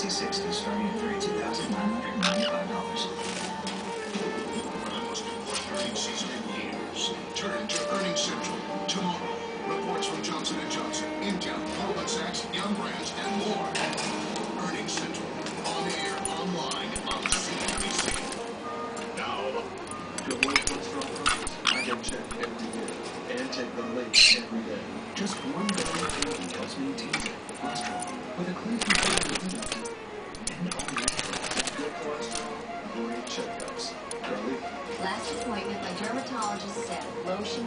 XC60 starting at $32,995. Most important earnings season in years. Turn to Earnings Central tomorrow. Reports from Johnson & Johnson, Intel, Goldman Sachs, Young Brands, and more. Earnings Central. On air, online, on CNBC. Now. To avoid cholesterol problems, I get checked every day and take the late every day. Just one vitamin daily helps maintain your cholesterol with a clean control and all natural. Good cholesterol, great checkups. Charlie? Last appointment, my dermatologist said lotion